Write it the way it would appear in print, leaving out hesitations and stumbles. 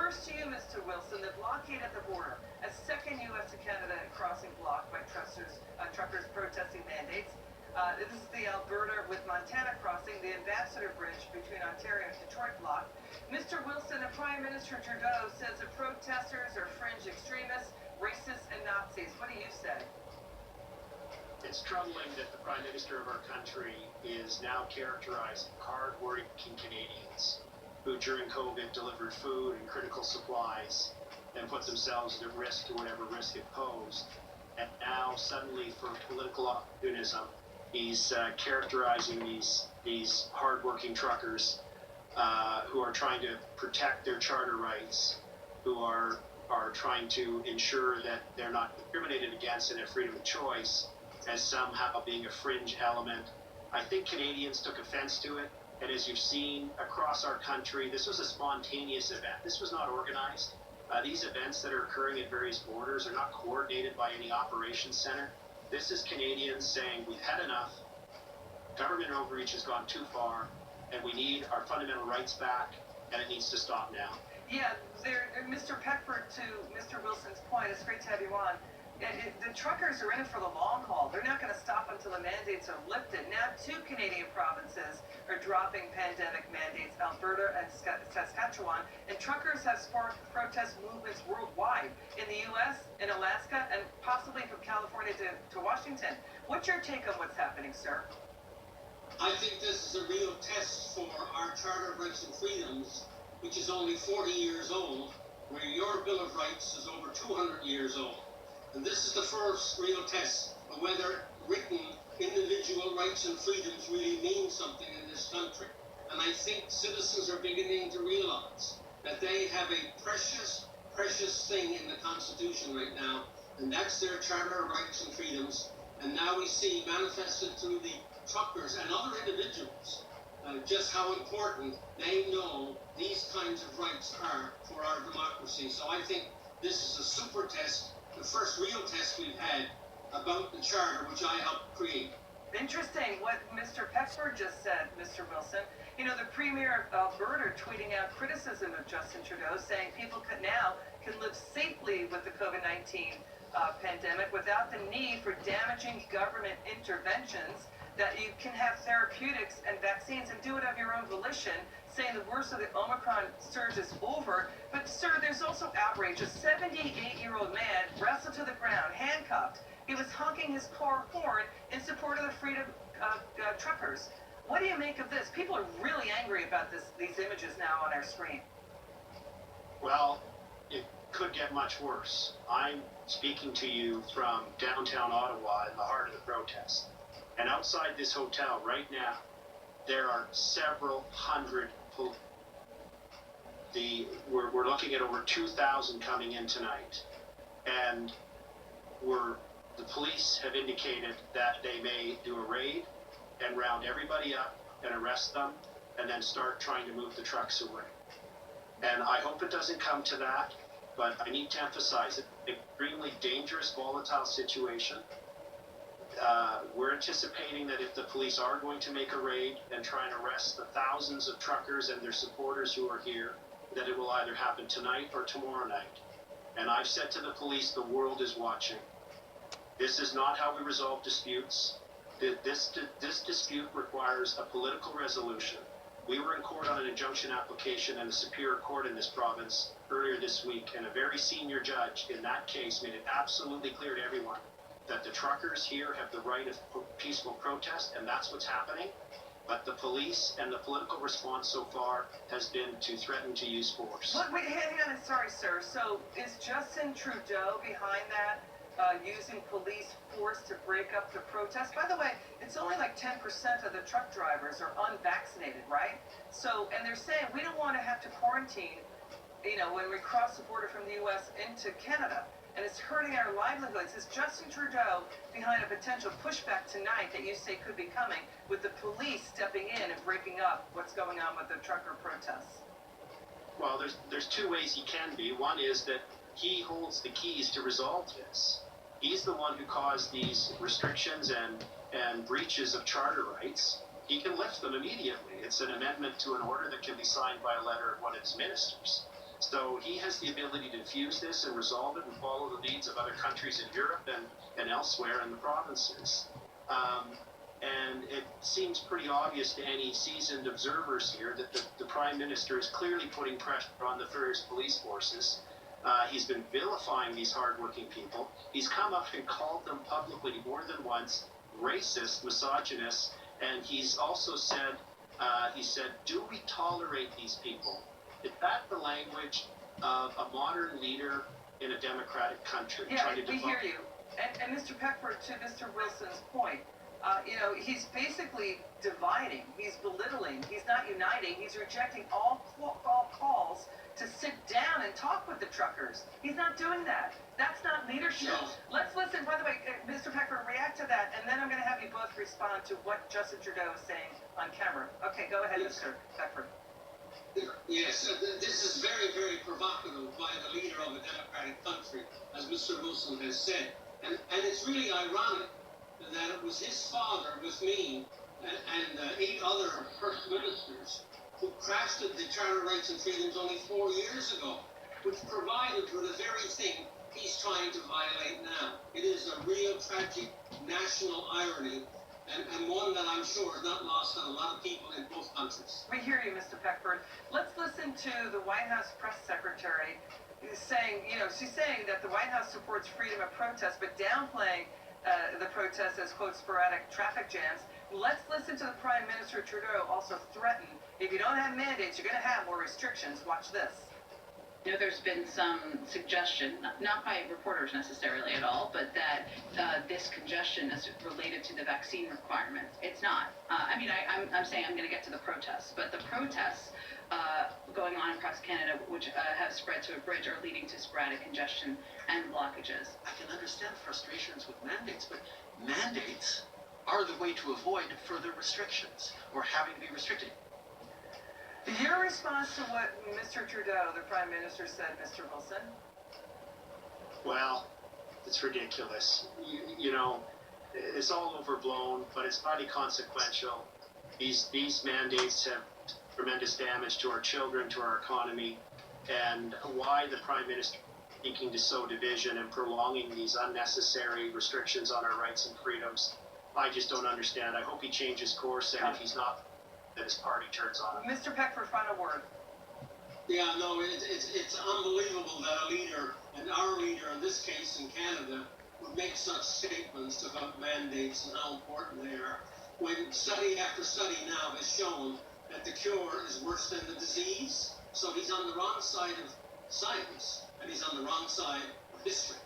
First to you, Mr. Wilson, the blockade at the border, a second U.S. to Canada crossing blocked by truckers protesting mandates. This is the Alberta with Montana crossing, the Ambassador Bridge between Ontario and Detroit blocked. Mr. Wilson, the Prime Minister Trudeau says the protesters are fringe extremists, racists, and Nazis. What do you say? It's troubling that the Prime Minister of our country is now characterizing hard-working Canadians who during COVID delivered food and critical supplies and put themselves at risk to whatever risk it posed. And now suddenly for political opportunism, he's characterizing these hard-working truckers who are trying to protect their charter rights, who are trying to ensure that they're not discriminated against and have freedom of choice, as somehow being a fringe element. I think Canadians took offense to it, and as you've seen across our country, this was a spontaneous event. This was not organized. These events that are occurring at various borders are not coordinated by any operations center. This is Canadians saying, we've had enough, government overreach has gone too far, and we need our fundamental rights back, and it needs to stop now. Yeah, Mr. Peckford, to Mr. Wilson's point, it's great to have you on. The truckers are in it for the long haul. They're not going to stop until the mandates are lifted. Now, 2 Canadian provinces are dropping pandemic mandates, Alberta and Saskatchewan, and truckers have sparked protest movements worldwide, in the U.S., in Alaska, and possibly from California to Washington. What's your take on what's happening, sir? I think this is a real test for our Charter of Rights and Freedoms, which is only 40 years old, where your Bill of Rights is over 200 years old. And this is the first real test of whether written individual rights and freedoms really mean something in this country. And I think citizens are beginning to realize that they have a precious, precious thing in the Constitution right now, and that's their Charter of Rights and Freedoms. And now we see manifested through the truckers and other individuals just how important they know these kinds of rights are for our democracy. So I think this is a super test, the first real test we've had about the Charter, which I helped create. Interesting what Mr. Peckford just said, Mr. Wilson. You know, the Premier of Alberta tweeting out criticism of Justin Trudeau, saying people can live safely with the COVID-19 pandemic without the need for damaging government interventions, that you can have therapeutics and vaccines and do it of your own volition, saying the worst of the Omicron surge is over. But, sir, there's also outrage. A 78-year-old man wrestled to the ground, handcuffed. He was honking his car horn in support of the freedom truckers. What do you make of this? People are really angry about these images now on our screen. Well, it could get much worse. I'm speaking to you from downtown Ottawa in the heart of the protest. And outside this hotel right now, there are several hundred police. We're looking at over 2,000 coming in tonight. And the police have indicated that they may do a raid and round everybody up and arrest them and then start trying to move the trucks away. And I hope it doesn't come to that, but I need to emphasize it. Extremely dangerous, volatile situation. We're anticipating that if the police are going to make a raid and try and arrest the thousands of truckers and their supporters who are here, that it will either happen tonight or tomorrow night. And I've said to the police, the world is watching. This is not how we resolve disputes. This dispute requires a political resolution. We were in court on an injunction application in the Superior Court in this province earlier this week, and a very senior judge in that case made it absolutely clear to everyone that the truckers here have the right of peaceful protest, and that's what's happening. But the police and the political response so far has been to threaten to use force. Wait, hang on. Sorry, sir. So is Justin Trudeau behind that, using police force to break up the protest? By the way, it's only like 10% of the truck drivers are unvaccinated, right? So, and they're saying we don't want to have to quarantine, when we cross the border from the U.S. into Canada. And it's hurting our livelihoods. Is Justin Trudeau behind a potential pushback tonight that you say could be coming, with the police stepping in and breaking up what's going on with the trucker protests? Well, there's 2 ways he can be. One is that he holds the keys to resolve this. He's the one who caused these restrictions and breaches of charter rights. He can lift them immediately. It's an amendment to an order that can be signed by a letter of one of his ministers. So he has the ability to diffuse this and resolve it and follow the leads of other countries in Europe and elsewhere in the provinces. And it seems pretty obvious to any seasoned observers here that the Prime Minister is clearly putting pressure on the various police forces. He's been vilifying these hardworking people. He's come up and called them publicly more than once racist, misogynist, and he's also said, do we tolerate these people? Is that the language of a modern leader in a democratic country? Yeah, we hear you. And Mr. Peckford, to Mr. Wilson's point, he's basically dividing, he's belittling, he's not uniting, he's rejecting all calls to sit down and talk with the truckers. He's not doing that. That's not leadership. No. Let's listen, by the way, Mr. Peckford, react to that, and then I'm going to have you both respond to what Justin Trudeau is saying on camera. Okay, go ahead, Yes. Mr. Peckford. Yes, this is very, very provocative by the leader of a democratic country, as Mr. Wilson has said. And it's really ironic that it was his father with me and 8 other first ministers who crafted the Charter of Rights and Freedoms only 4 years ago, which provided for the very thing he's trying to violate now. It is a real tragic national irony, and one that I'm sure is not lost on a lot of people in both countries. We hear you, Mr. Peckford. Let's listen to the White House press secretary saying, she's saying that the White House supports freedom of protest, but downplaying the protests as, quote, sporadic traffic jams. Let's listen to the Prime Minister Trudeau also threaten, if you don't have mandates, you're going to have more restrictions. Watch this. There's been some suggestion, not by reporters necessarily at all, but that this congestion is related to the vaccine requirements. It's not. I'm saying I'm going to get to the protests, but the protests going on across Canada, which have spread to a bridge, are leading to sporadic congestion and blockages. I can understand frustrations with mandates, but mandates are the way to avoid further restrictions or having to be restricted. Your response to what Mr. Trudeau, the Prime Minister, said, Mr. Wilson? Well, it's ridiculous. It's all overblown, but it's highly consequential. These mandates have tremendous damage to our children, to our economy, and why the Prime Minister is seeking to sow division and prolonging these unnecessary restrictions on our rights and freedoms, I just don't understand. I hope he changes course, and if he's not, that his party turns on him. Mr. Peckford, final word. Yeah, no, it's unbelievable that a leader, and our leader in this case in Canada, would make such statements about mandates and how important they are, when study after study now has shown that the cure is worse than the disease. So he's on the wrong side of science, and he's on the wrong side of history.